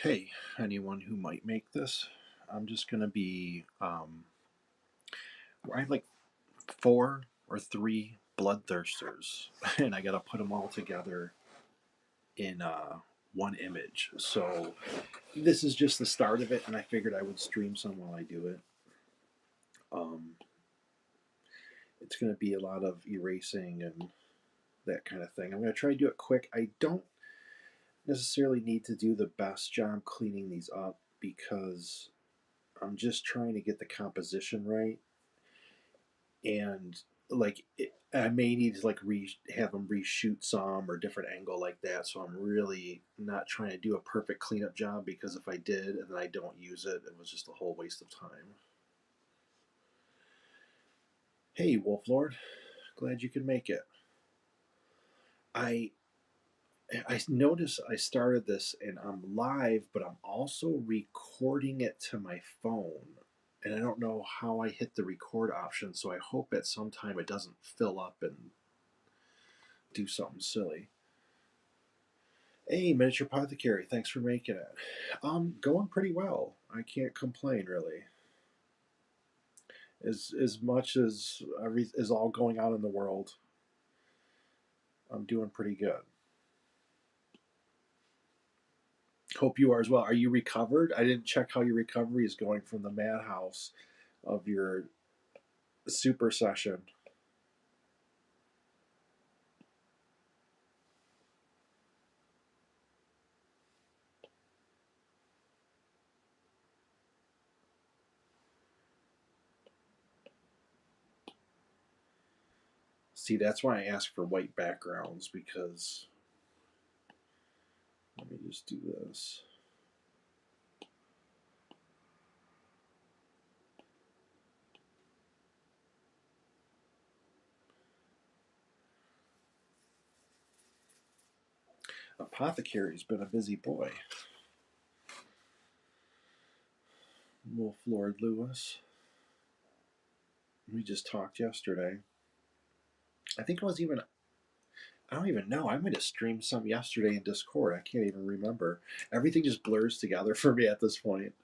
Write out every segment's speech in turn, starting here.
Hey, anyone who might make this, I'm just gonna be I have like 4 or 3 bloodthirsters, and I gotta put them all together in one image. So this is just the start of it, and I figured I would stream some while I do it. Um, it's gonna be a lot of erasing and that kind of thing. I'm gonna try to do it quick. I don't necessarily need to do the best job cleaning these up because I'm just trying to get the composition right, and I may need to have them reshoot some or different angle like that. So I'm really not trying to do a perfect cleanup job, because if I did and then I don't use it, it was just a whole waste of time. Hey, Wolf Lord, glad you could make it. I I notice I started this and I'm live, but I'm also recording it to my phone. And I don't know how I hit the record option, so I hope at some time it doesn't fill up and do something silly. Hey, Miniature Apothecary, thanks for making it. Going pretty well. I can't complain really. As much as is all going on in the world, I'm doing pretty good. Hope you are as well. Are you recovered? I didn't check how your recovery is going from the madhouse of your super session. See, that's why I ask for white backgrounds, because let me just do this. Apothecary's been a busy boy. Wolf Lord Lewis. We just talked yesterday. I think it was even I don't even know. I might have streamed some yesterday in Discord. I can't even remember. Everything just blurs together for me at this point.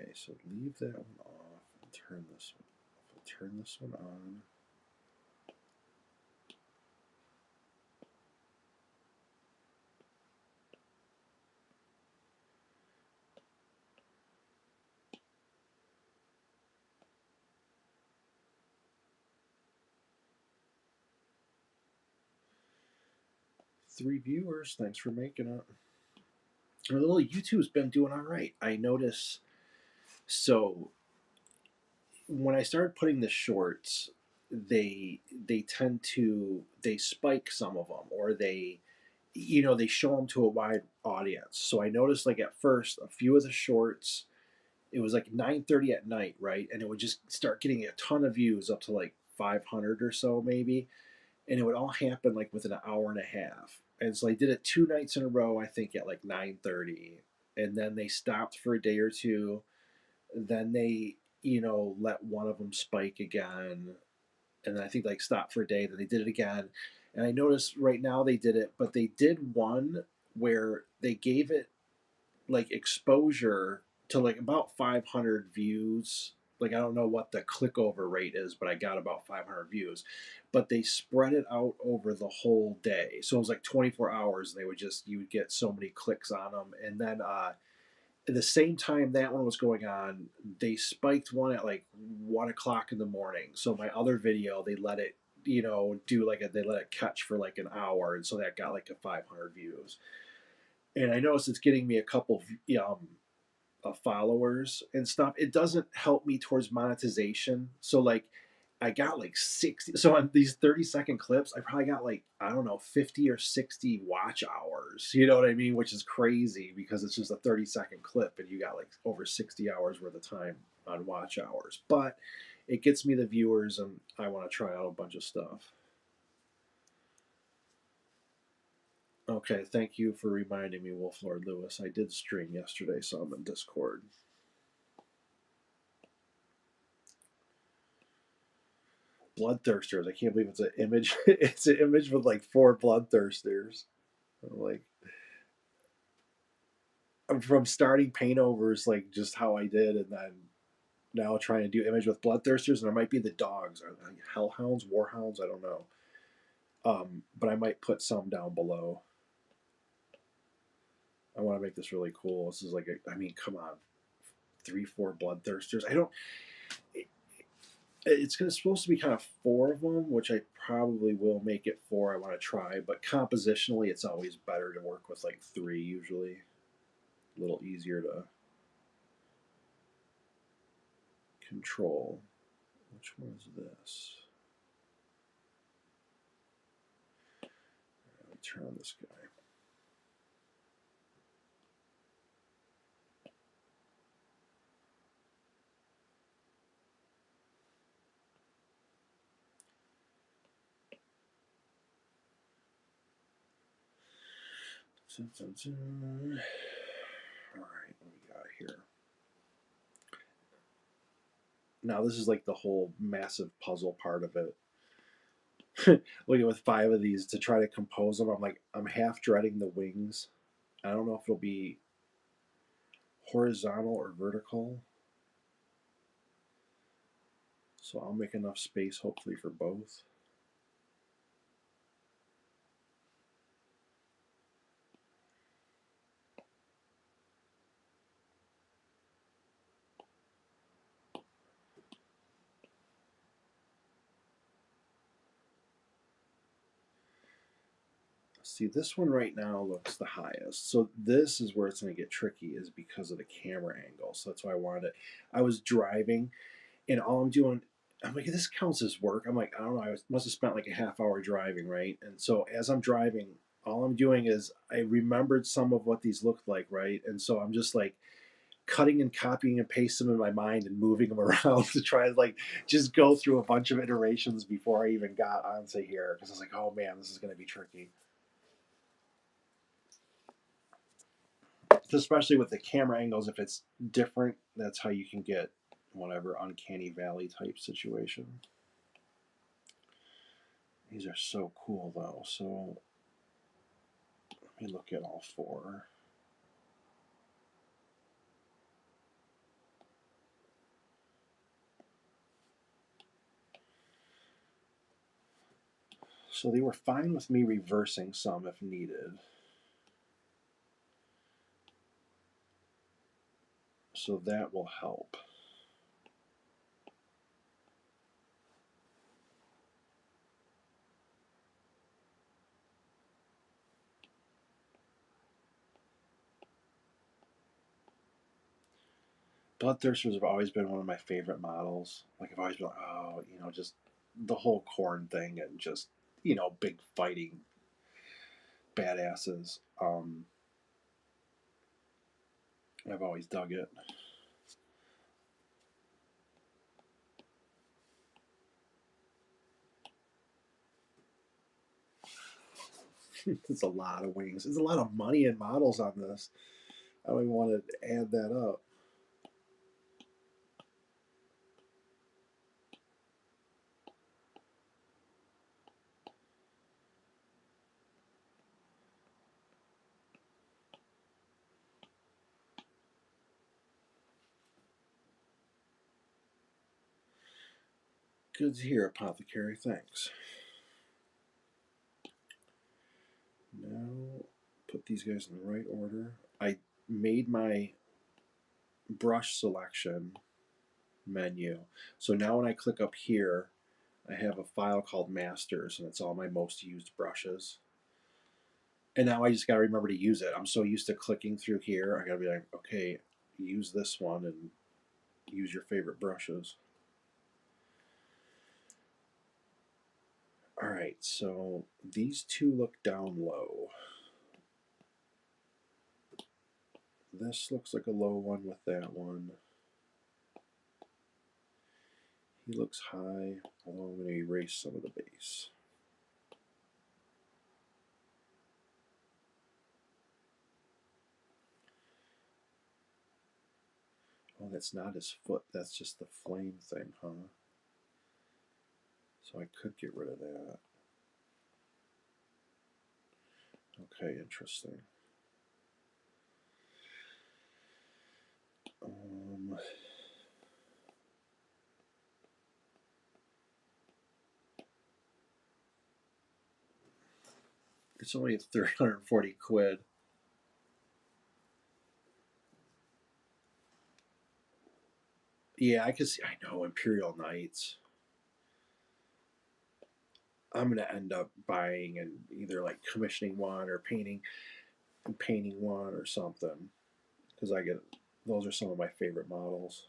Okay, so leave that one off and turn this one off. I'll turn this one on. Three viewers. Thanks for making it. A little YouTube's been doing all right. I notice. So when I started putting the shorts, they tend to they spike some of them, or they show them to a wide audience. So I noticed, like, at first a few of the shorts, it was like 9:30 at night, right? And it would just start getting a ton of views, up to like 500 or so maybe, and it would all happen like within an hour and a half. And so I did it 2 nights in a row, I think, at like 9:30, and then they stopped for a day or two. Then they, let one of them spike again, and then I think like stopped for a day. Then they did it again, and I noticed right now they did it, but they did one where they gave it like exposure to like about 500 views. Like, I don't know what the click over rate is, but I got about 500 views. But they spread it out over the whole day, so it was like 24 hours. And you would get so many clicks on them, and then at the same time that one was going on, they spiked one at like 1 o'clock in the morning. So my other video, they let it, they let it catch for like an hour, and so that got like a 500 views. And I noticed it's getting me a couple followers and stuff. It doesn't help me towards monetization. So like, I got like 60. So on these 30-second clips, I probably got like, I don't know, 50 or 60 watch hours. You know what I mean? Which is crazy, because it's just a 30-second clip and you got like over 60 hours worth of time on watch hours. But it gets me the viewers, and I want to try out a bunch of stuff. Okay, thank you for reminding me, Wolf Lord Lewis. I did stream yesterday, so I'm in Discord. Bloodthirsters. I can't believe it's an image. It's an image with like 4 Bloodthirsters. Like, from starting paintovers, like just how I did, and then now trying to do image with Bloodthirsters, and there might be the dogs, or hellhounds, warhounds, I don't know. But I might put some down below. I want to make this really cool. This is like, I mean, come on, 3-4 Bloodthirsters. I don't. It's supposed to be kind of 4 of them, which I probably will make it 4. I want to try, but compositionally, it's always better to work with like 3 usually. A little easier to control. Which one is this? Let me turn on this guy. All right, what we got here? Now this is like the whole massive puzzle part of it. Looking with 5 of these to try to compose them, I'm half dreading the wings. I don't know if it'll be horizontal or vertical. So I'll make enough space hopefully for both. See, this one right now looks the highest. So this is where it's going to get tricky, is because of the camera angle. So that's why I wanted it. I was driving, and all I'm doing, I'm like, this counts as work. I'm like, I don't know. Must have spent like a half hour driving, right? And so as I'm driving, all I'm doing is I remembered some of what these looked like, right? And so I'm just like cutting and copying and pasting them in my mind and moving them around to try to like just go through a bunch of iterations before I even got onto here, because I was like, oh man, this is going to be tricky. Especially with the camera angles, if it's different, that's how you can get whatever uncanny valley type situation. These are so cool though. So let me look at all 4. So they were fine with me reversing some if needed. So that will help. Bloodthirsters have always been one of my favorite models. Like, I've always been like, oh, just the whole corn thing, and just, big fighting badasses. I've always dug it. It's a lot of wings. There's a lot of money and models on this. I don't even want to add that up. Good to hear, Apothecary. Thanks. Now, put these guys in the right order. I made my brush selection menu. So now when I click up here, I have a file called masters, and it's all my most used brushes. And now I just got to remember to use it. I'm so used to clicking through here. I got to be like, okay, use this one and use your favorite brushes. All right, so these 2 look down low. This looks like a low one with that one. He looks high, although I'm going to erase some of the base. Oh, that's not his foot. That's just the flame thing, huh? So I could get rid of that. Okay, interesting. It's only 340 quid. Yeah, I can see. I know Imperial Knights. I'm gonna end up buying and either like commissioning one or painting one or something because I get those are some of my favorite models.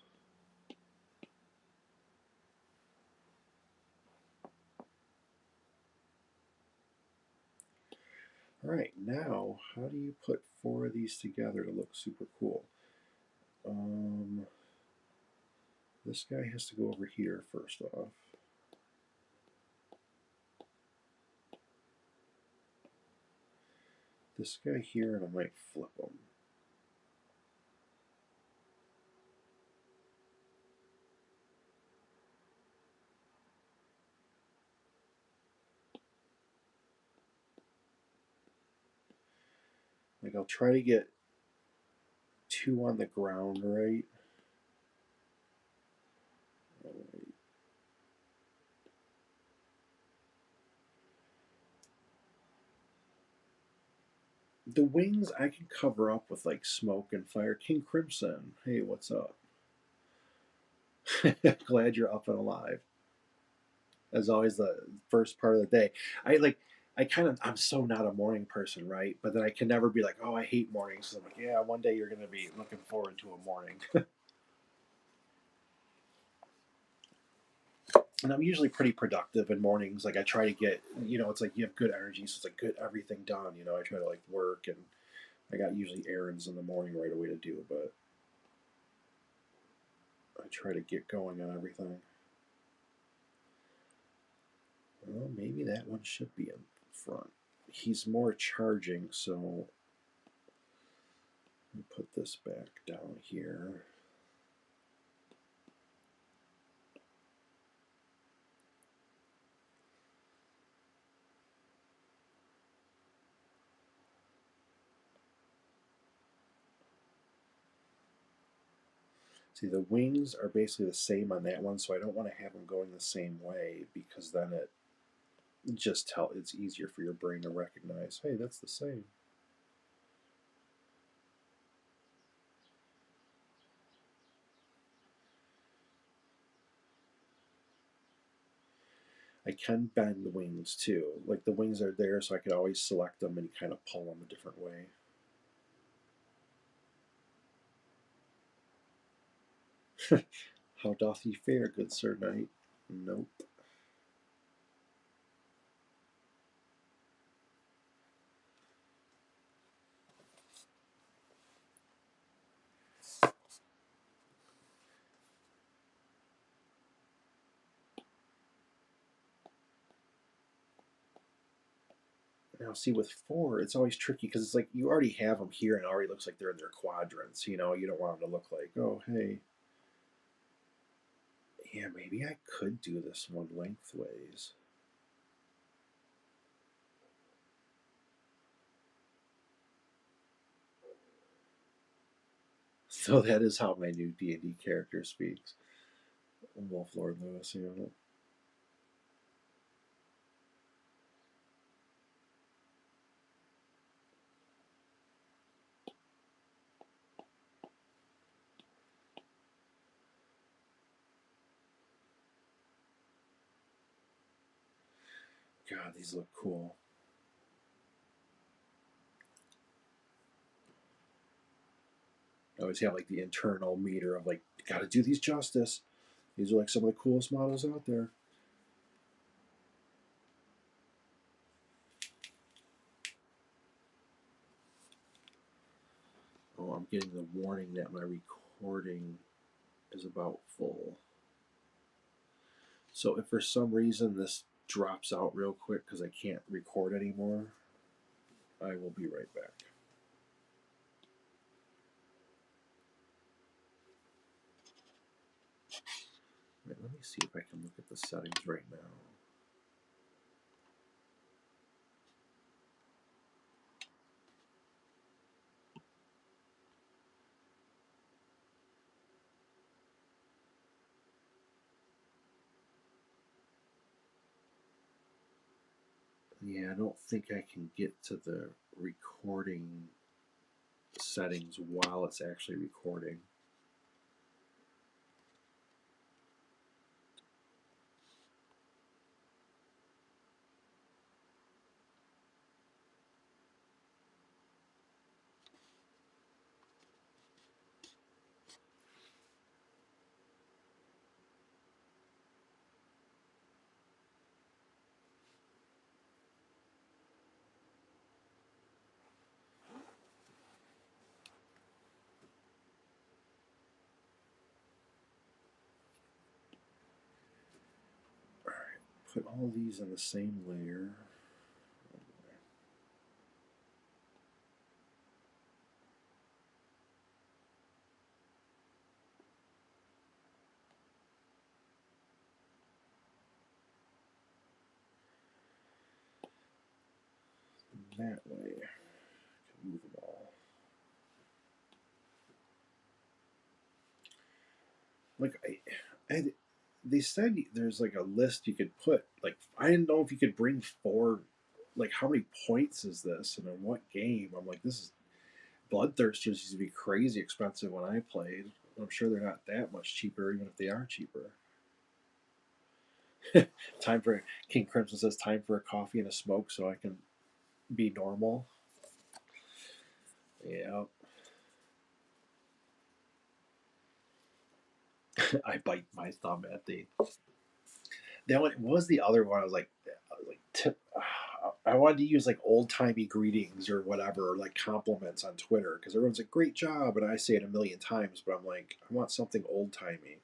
All right, now how do you put 4 of these together to look super cool? This guy has to go over here first off. This guy here, and I might flip him. Like I'll try to get 2 on the ground, right? The wings I can cover up with like smoke and fire. King Crimson, hey, what's up? Glad you're up and alive. As always, the first part of the day. I'm so not a morning person, right? But then I can never be like, oh, I hate mornings. So I'm like, yeah, one day you're going to be looking forward to a morning. And I'm usually pretty productive in mornings. Like I try to get, it's like you have good energy, so it's like get everything done. I try to like work, and I got usually errands in the morning right away to do, but I try to get going on everything. Well, maybe that one should be in front. He's more charging, so let me put this back down here. See, the wings are basically the same on that one, so I don't want to have them going the same way because then it's easier for your brain to recognize, hey, that's the same. I can bend the wings too. Like the wings are there, so I could always select them and kind of pull them a different way. How doth he fare, good Sir Knight? Nope. Now, see, with 4, it's always tricky because it's like you already have them here and it already looks like they're in their quadrants. You don't want them to look like, oh, hey. Yeah, maybe I could do this one lengthways. So that is how my new D&D character speaks. Wolf Lord Lewis, God, these look cool. I always have like the internal meter of like, gotta do these justice. These are like some of the coolest models out there. Oh, I'm getting the warning that my recording is about full. So if for some reason this drops out real quick because I can't record anymore, I will be right back. Wait, let me see if I can look at the settings right now. Yeah, I don't think I can get to the recording settings while it's actually recording. Put all these in the same layer. That way, I can move them all. Like they said there's like a list you could put. Like I didn't know if you could bring four. Like how many points is this, and in what game? I'm like, this is Bloodthirsters used to be crazy expensive when I played. I'm sure they're not that much cheaper, even if they are cheaper. Time for King Crimson says time for a coffee and a smoke so I can be normal. Yeah, I bite my thumb at the. That one was the other one. I was like, I wanted to use like old timey greetings or whatever, or like compliments on Twitter because everyone's like, "Great job," and I say it a million times, but I'm like, I want something old timey.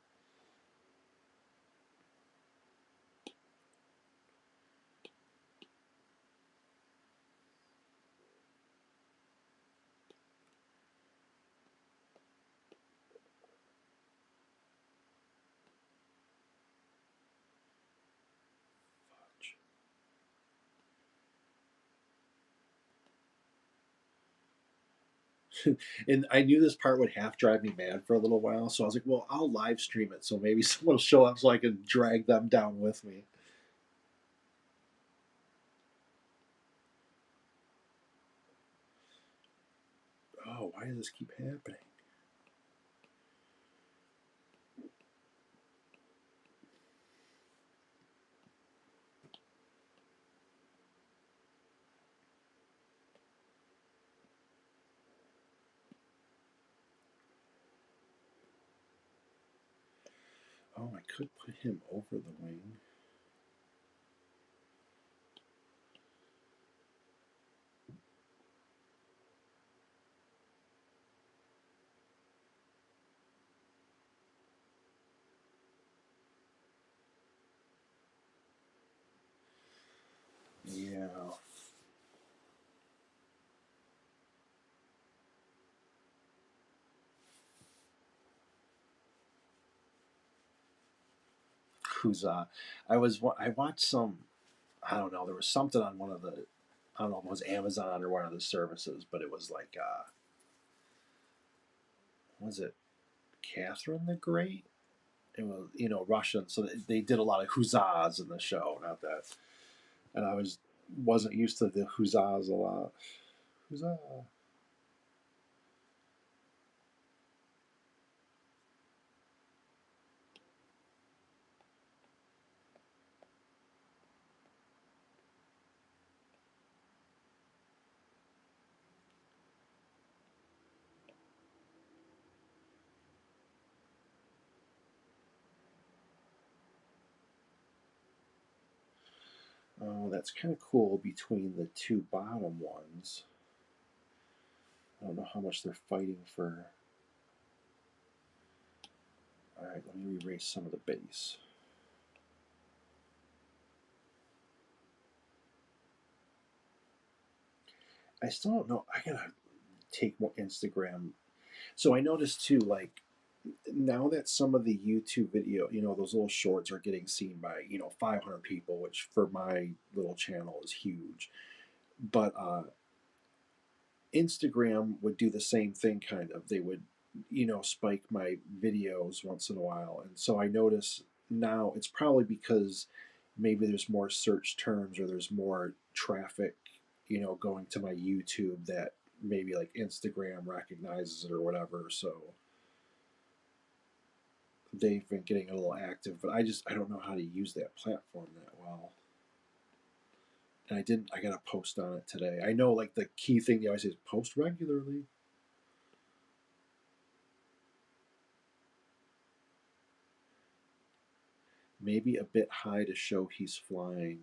And I knew this part would half drive me mad for a little while, so I was like, "Well, I'll live stream it, so maybe someone will show up so I can drag them down with me." Oh, why does this keep happening? Oh, I could put him over the wing. Yeah. Who's I watched some. I don't know. There was something on one of the. I don't know if it was Amazon or one of the services, but it was like, was it Catherine the Great? It was Russian, so they did a lot of huzzas in the show. Not that, and I wasn't used to the huzzas a lot. Huzzah! Oh, that's kind of cool between the two bottom ones. I don't know how much they're fighting for. All right, let me erase some of the base. I still don't know. I gotta take more Instagram. So I noticed too, like now that some of the YouTube video, those little shorts are getting seen by 500 people, which for my little channel is huge. But Instagram would do the same thing, kind of. They would, spike my videos once in a while, and so I notice now it's probably because maybe there's more search terms or there's more traffic, you know, going to my YouTube that maybe like Instagram recognizes it or whatever. So they've been getting a little active, but I don't know how to use that platform that well. And I got a post on it today. I know like the key thing they always say is post regularly. Maybe a bit high to show he's flying.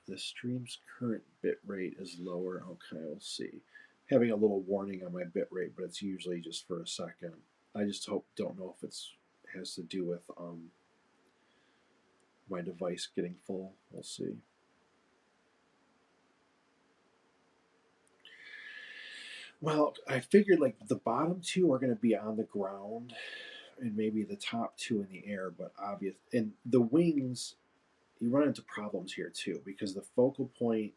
The stream's current bit rate is lower. Okay, we'll see. Having a little warning on my bit rate, but it's usually just for a second. I just don't know if it's has to do with my device getting full. We'll see. Well, I figured like the bottom two are going to be on the ground, and maybe the top two in the air. But obvious, and the wings, you run into problems here too because the focal point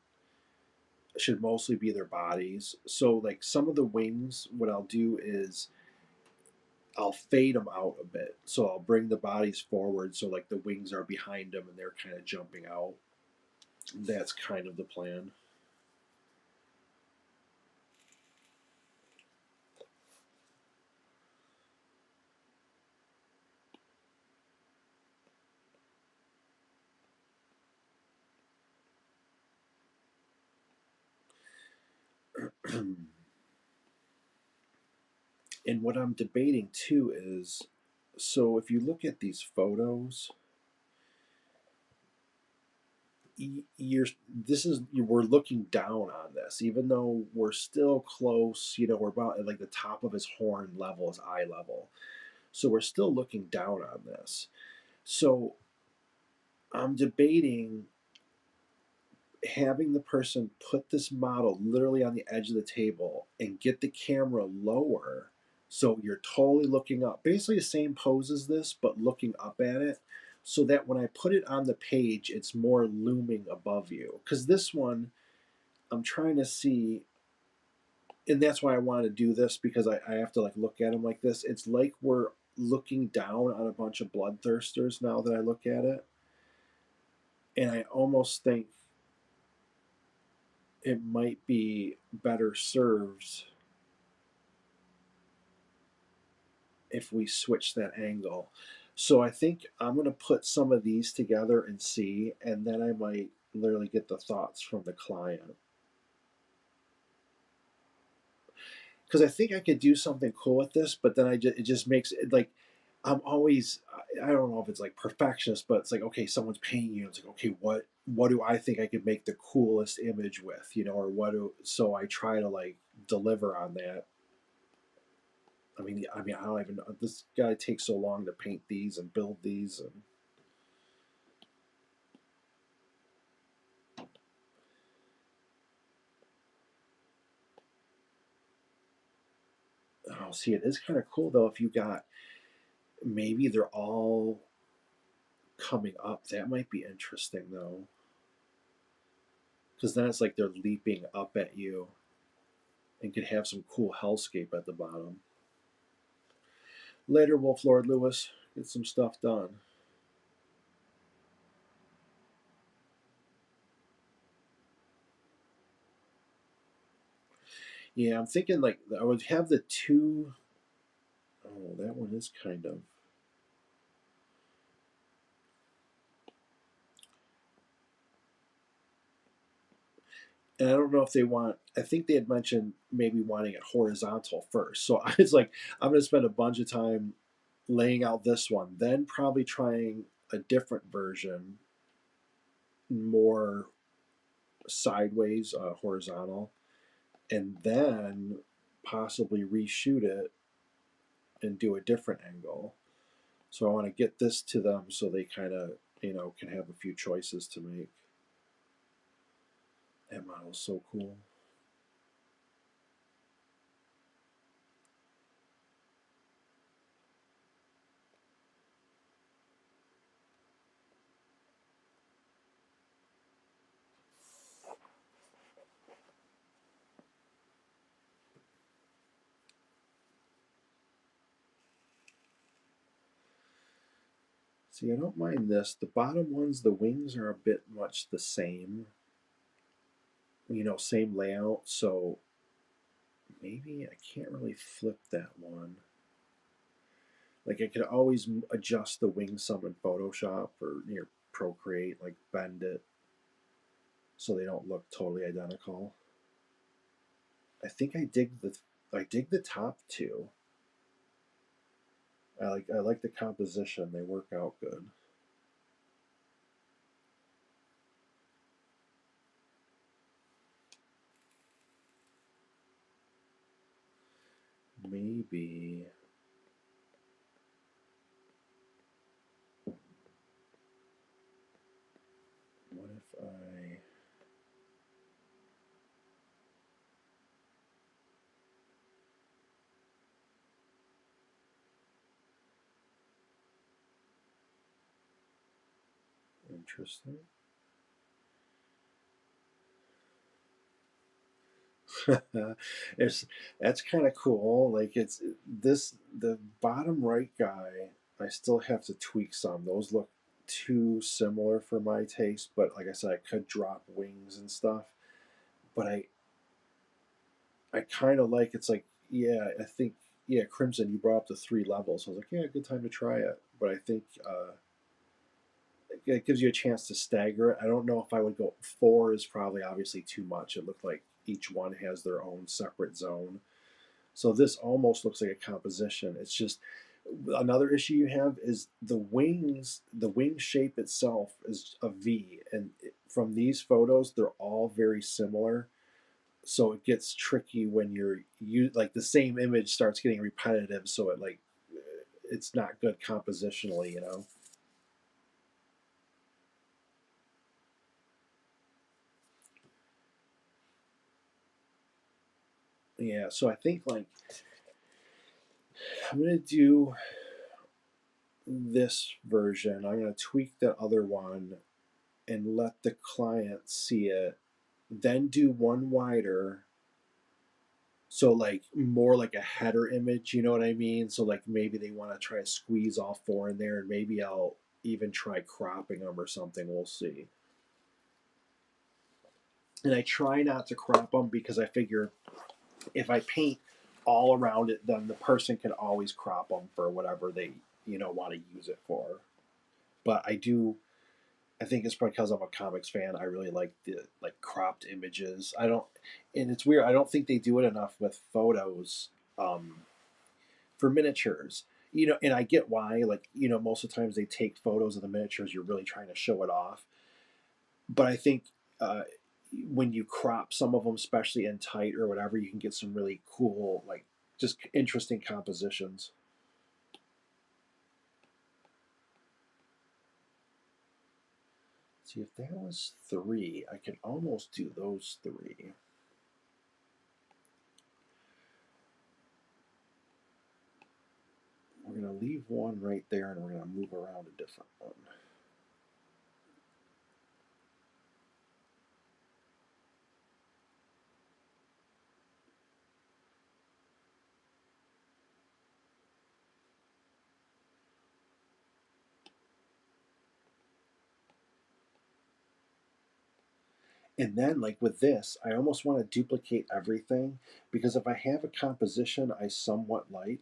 should mostly be their bodies. So like some of the wings, what I'll do is I'll fade them out a bit. So I'll bring the bodies forward so like the wings are behind them and they're kind of jumping out. That's kind of the plan. And what I'm debating too is, so if you look at these photos, you're this is we're looking down on this, even though we're still close. You know, we're about at like the top of his horn level, his eye level. So we're still looking down on this. So I'm debating having the person put this model literally on the edge of the table and get the camera lower so you're totally looking up. Basically the same pose as this, but looking up at it so that when I put it on the page, it's more looming above you. Because this one, I'm trying to see, and that's why I want to do this because I have to like look at them like this. It's like we're looking down on a bunch of bloodthirsters now that I look at it. And I almost think it might be better served if we switch that angle. So I think I'm going to put some of these together and see, and then I might literally get the thoughts from the client. Because I think I could do something cool with this, but then it just makes it like I'm always I don't know if it's like perfectionist, but it's like okay, someone's paying you. It's like okay, what do I think I could make the coolest image with, you know, or so I try to like deliver on that. I don't even know. This guy takes so long to paint these and build these, and oh, see, it is kind of cool though. If you got maybe they're all coming up, that might be interesting though, because then it's like they're leaping up at you, and could have some cool hellscape at the bottom. Later, Wolf Lord Lewis, get some stuff done. Yeah, I'm thinking like I would have the two oh, that one is kind of. And I don't know if they want. I think they had mentioned maybe wanting it horizontal first. So it's like I'm going to spend a bunch of time laying out this one, then probably trying a different version, more sideways, horizontal, and then possibly reshoot it and do a different angle. So I want to get this to them so they kind of, you know, can have a few choices to make. That model's so cool. See, I don't mind this. The bottom ones, the wings are a bit much the same. You know, same layout. So maybe I can't really flip that one. Like I could always adjust the wing sum in Photoshop or near Procreate, like bend it so they don't look totally identical. I think I dig the top two. I like the composition. They work out good. Maybe what if I interesting. it's that's kind of cool. Like it's this the bottom right guy. I still have to tweak some. Those look too similar for my taste. But like I said, I could drop wings and stuff. But I kind of like it's like yeah. I think yeah. Crimson, you brought up the 3 levels. I was like yeah, good time to try it. But I think it gives you a chance to stagger it. I don't know if I would go 4 is probably obviously too much. It looked like each one has their own separate zone. So this almost looks like a composition. It's just another issue you have is the wings. The wing shape itself is a V, and from these photos, they're all very similar. So it gets tricky when you like the same image starts getting repetitive. So it like it's not good compositionally, you know. Yeah. So I think like I'm gonna do this version. I'm gonna tweak the other one and let the client see it, then do one wider. So like more like a header image, you know what I mean? So like maybe they want to try to squeeze all 4 in there, and maybe I'll even try cropping them or something. We'll see. And I try not to crop them because I figure if I paint all around it, then the person can always crop them for whatever they want to use it for. But I do I think it's because I'm a comics fan. I really like the like cropped images. I don't, and it's weird. I don't think they do it enough with photos um, for miniatures. And I get why. Like, most of the times they take photos of the miniatures. You're really trying to show it off. But I think when you crop some of them, especially in tight or whatever, you can get some really cool, like, just interesting compositions. See, if that was 3, I could almost do those 3. We're going to leave one right there and we're going to move around a different one. And then, like with this, I almost want to duplicate everything because if I have a composition I somewhat like,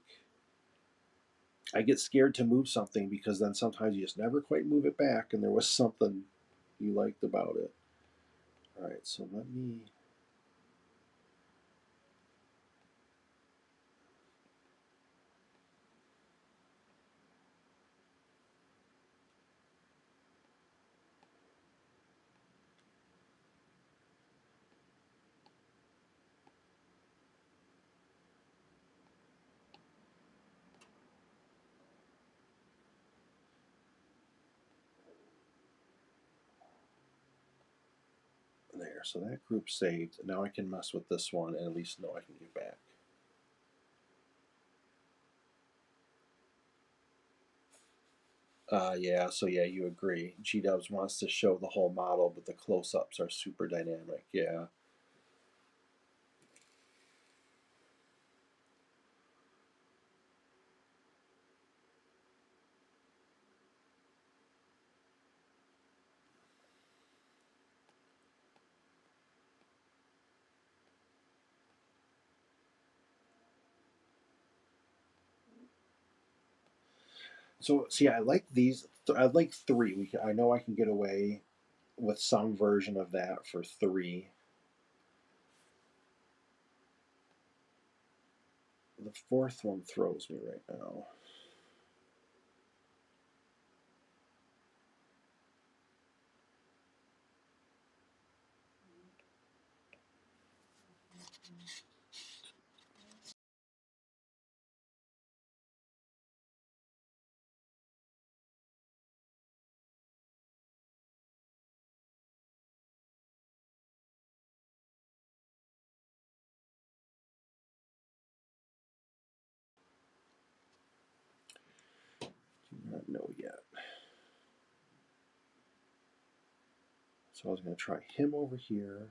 I get scared to move something because then sometimes you just never quite move it back and there was something you liked about it. All right, so let me. There, so that group saved. Now I can mess with this one and at least know I can get back. Yeah, so yeah, you agree. G Dubs wants to show the whole model, but the close ups are super dynamic. Yeah. So see, I like these. I like three. I know I can get away with some version of that for three. The fourth one throws me right now. Do not know yet. So I was going to try him over here,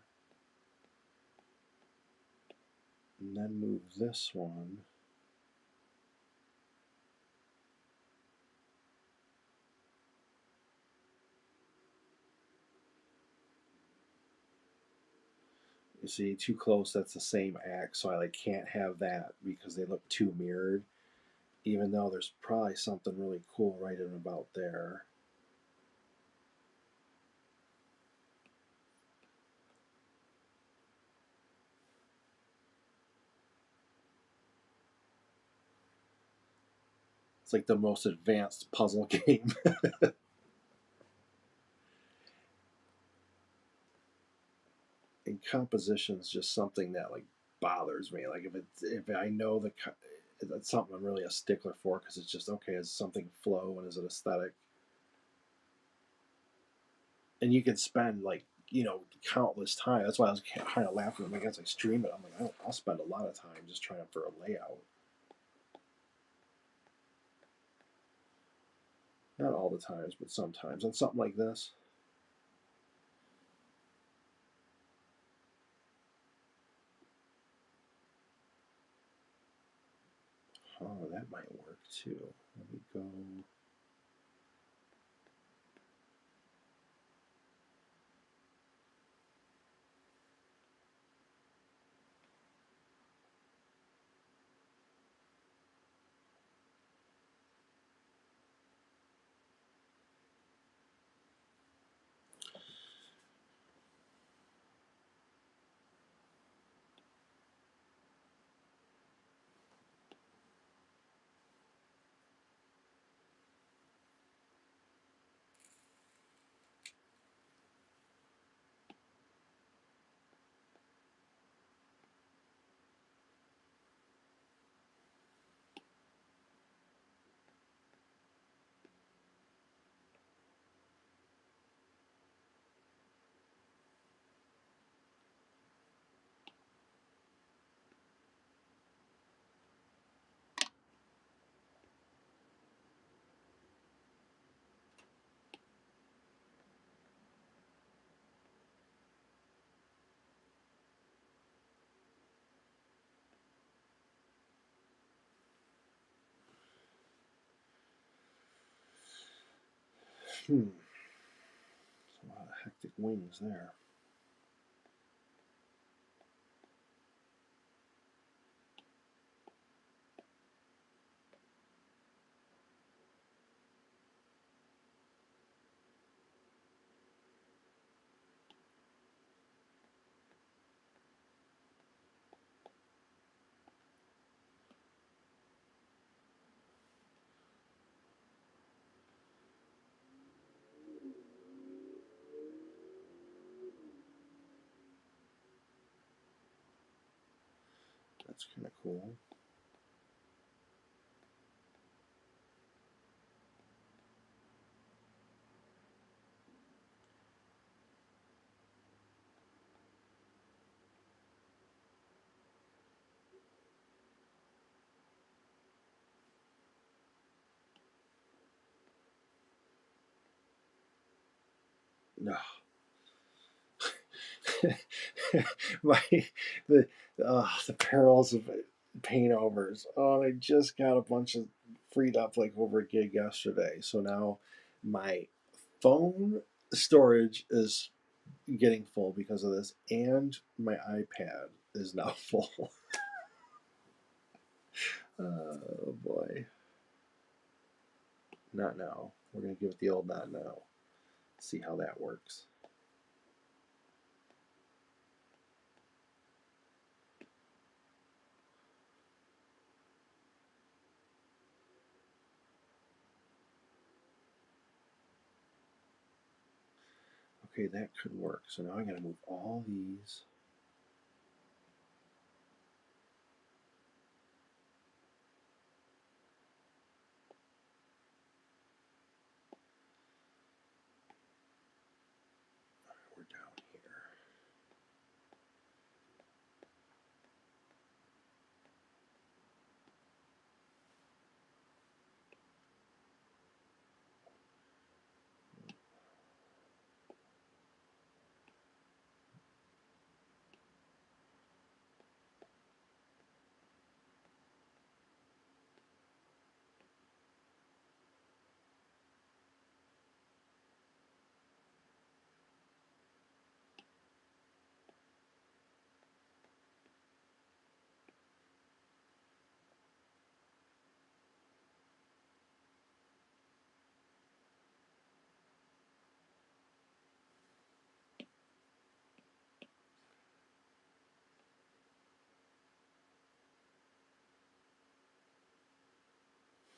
and then move this one. You see, too close, that's the same axe, so I like can't have that because they look too mirrored, even though there's probably something really cool right in about there. It's like the most advanced puzzle game. And composition's just something that like bothers me. Like if I know that's something I'm really a stickler for because it's just okay. Is something flow and is it aesthetic? And you can spend like countless time. That's why I was kind of laughing when I guess I stream it. I'm like I'll spend a lot of time just trying for a layout. Not all the times, but sometimes on something like this. Oh, that might work too. Let me go. Hmm. A lot of hectic wings there. That's kind of cool. No. My the perils of paintovers. Oh, I just got a bunch of freed up like over a gig yesterday. So now my phone storage is getting full because of this, and my iPad is now full. Oh boy. Not now. We're going to give it the old not now. See how that works. Okay, that could work. So now I got to move all these. We're down here.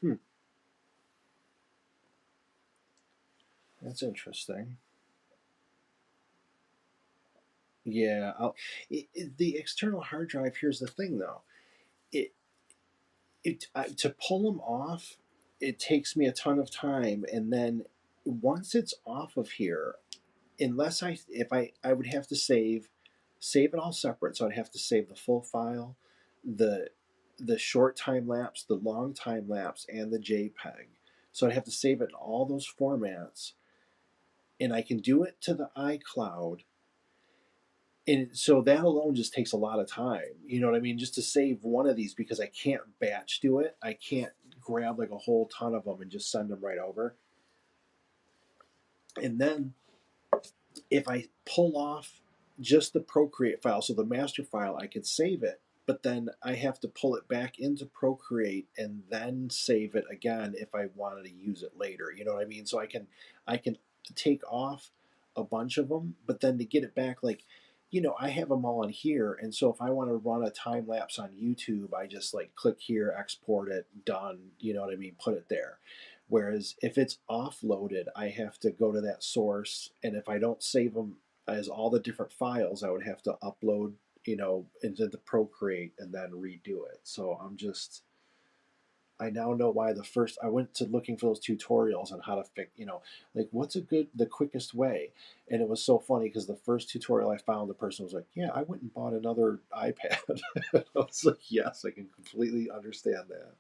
Hmm. That's interesting. Yeah, the external hard drive. Here's the thing, though. It to pull them off, it takes me a ton of time, and then once it's off of here, unless I would have to save it all separate. So I'd have to save the full file, the the short time lapse, the long time lapse, and the JPEG. So I'd have to save it in all those formats, and I can do it to the iCloud, and so that alone just takes a lot of time. You know what I mean? Just to save one of these, because I can't batch do it. I can't grab like a whole ton of them and just send them right over. And then if I pull off just the Procreate file, so the master file, I can save it, but then I have to pull it back into Procreate and then save it again if I wanted to use it later. You know what I mean? So I can take off a bunch of them, but then to get it back, like, I have them all in here, and so if I want to run a time lapse on YouTube, I just like click here, export it, done. You know what I mean? Put it there. Whereas if it's offloaded, I have to go to that source, and if I don't save them as all the different files, I would have to upload, into the Procreate and then redo it. So I now know why I went to looking for those tutorials on how to fix, like what's the quickest way. And it was so funny because the first tutorial I found, the person was like, "Yeah, I went and bought another iPad." I was like, "Yes, I can completely understand that."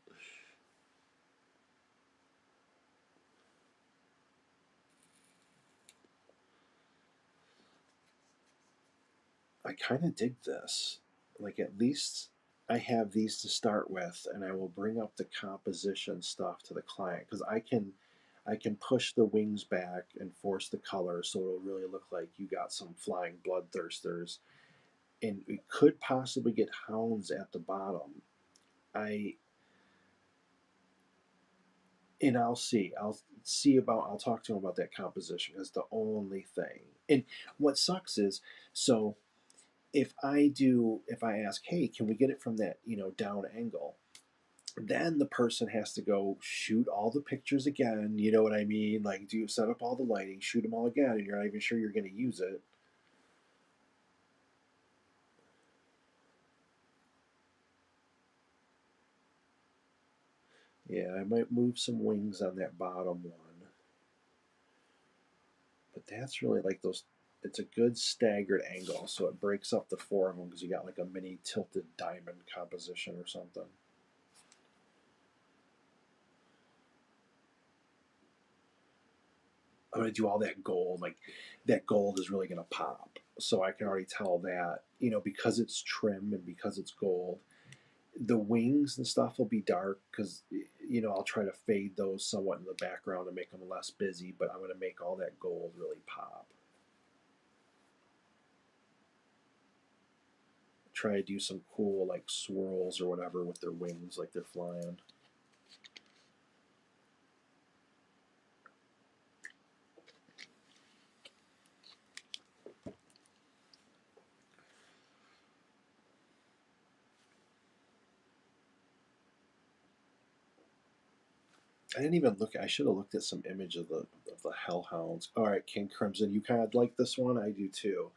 I kind of dig this. Like, at least I have these to start with, and I will bring up the composition stuff to the client because I can push the wings back and force the color so it'll really look like you got some flying bloodthirsters, and we could possibly get hounds at the bottom. I and I'll talk to him about that composition. Is the only thing. And what sucks is, so if I ask, hey, can we get it from that, down angle? Then the person has to go shoot all the pictures again. You know what I mean? Like, do set up all the lighting, shoot them all again, and you're not even sure you're going to use it. Yeah, I might move some wings on that bottom one, but that's really like those. It's a good staggered angle, so it breaks up the four of them because you got like a mini tilted diamond composition or something. I'm gonna do all that gold. Like, that gold is really gonna pop. So I can already tell that, because it's trim and because it's gold. The wings and stuff will be dark because, I'll try to fade those somewhat in the background to make them less busy. But I'm gonna make all that gold really pop. Try to do some cool like swirls or whatever with their wings, like they're flying. I didn't even look. I should have looked at some image of the Hellhounds. All right, King Crimson, you kind of like this one. I do too.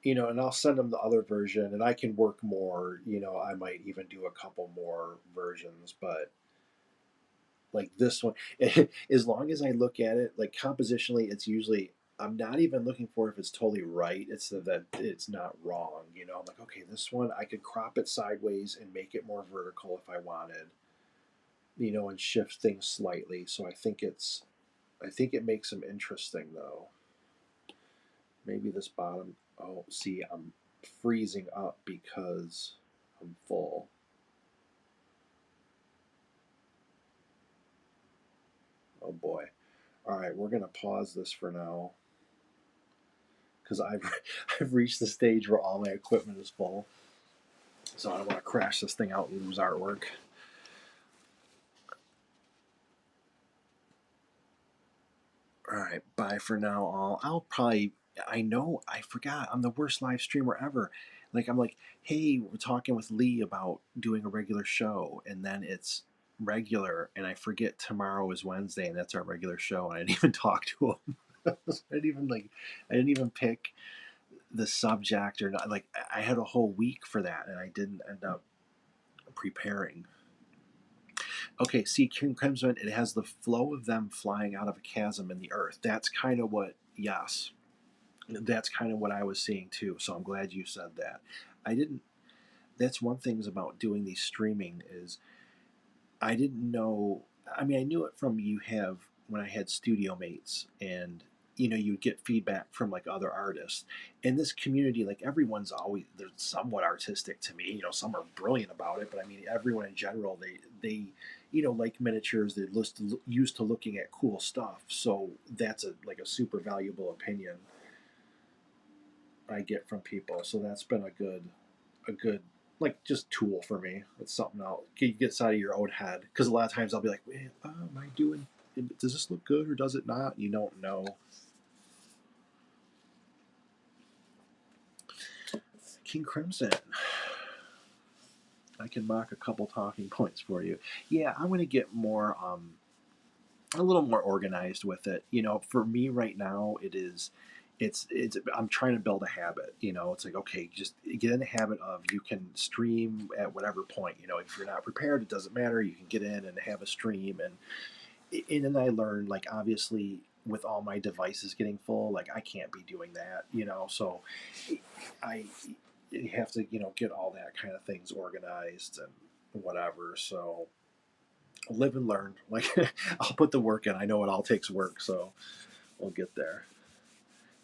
You know, and I'll send them the other version, and I can work more. You know, I might even do a couple more versions, but like this one, as long as I look at it, like compositionally, it's usually I'm not even looking for if it's totally right. It's that it's not wrong. You know, I'm like, okay, this one I could crop it sideways and make it more vertical if I wanted. You know, and shift things slightly. So I think it makes them interesting though. Maybe this bottom. Oh, see, I'm freezing up because I'm full. Oh boy. All right, we're gonna pause this for now because I've I've reached the stage where all my equipment is full, so I don't want to crash this thing out and lose artwork. All right, bye for now. I'll probably. I know I forgot. I'm the worst live streamer ever. Like I'm like, hey, we're talking with Lee about doing a regular show, and then it's regular, and I forget tomorrow is Wednesday, and that's our regular show, and I didn't even talk to him. I didn't even pick the subject or not. Like I had a whole week for that, and I didn't end up preparing. Okay, see, King Crimson, it has the flow of them flying out of a chasm in the earth. That's kind of what, yes, that's kind of what I was seeing too. So I'm glad you said that. I didn't. That's one thing about doing these streaming is I didn't know. I mean, I knew it from you have when I had studio mates, and you know, you get feedback from like other artists. In this community, like everyone's always they're somewhat artistic to me. You know, some are brilliant about it, but I mean, everyone in general, they you know like miniatures. They're used to looking at cool stuff. So that's a like a super valuable opinion I get from people. So that's been a good like just tool for me. It's something else. You get out of your own head because a lot of times I'll be like, am I doing? Does this look good or does it not? You don't know. King Crimson. I can mark a couple talking points for you. Yeah, I'm going to get more, a little more organized with it. You know, for me right now, it's I'm trying to build a habit. You know, it's like okay, just get in the habit of you can stream at whatever point. You know, if you're not prepared, it doesn't matter. You can get in and have a stream, and then I learned like obviously with all my devices getting full, like I can't be doing that. You know, so I you have to you know get all that kind of things organized and whatever. So live and learn. Like I'll put the work in. I know it all takes work, so we'll get there.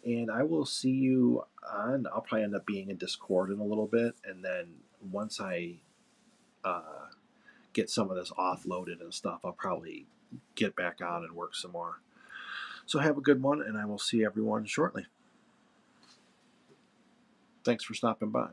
And I will see you on. I'll probably end up being in Discord in a little bit, and then once I uh, get some of this offloaded and stuff, I'll probably get back on and work some more. So have a good one, and I will see everyone shortly. Thanks for stopping by.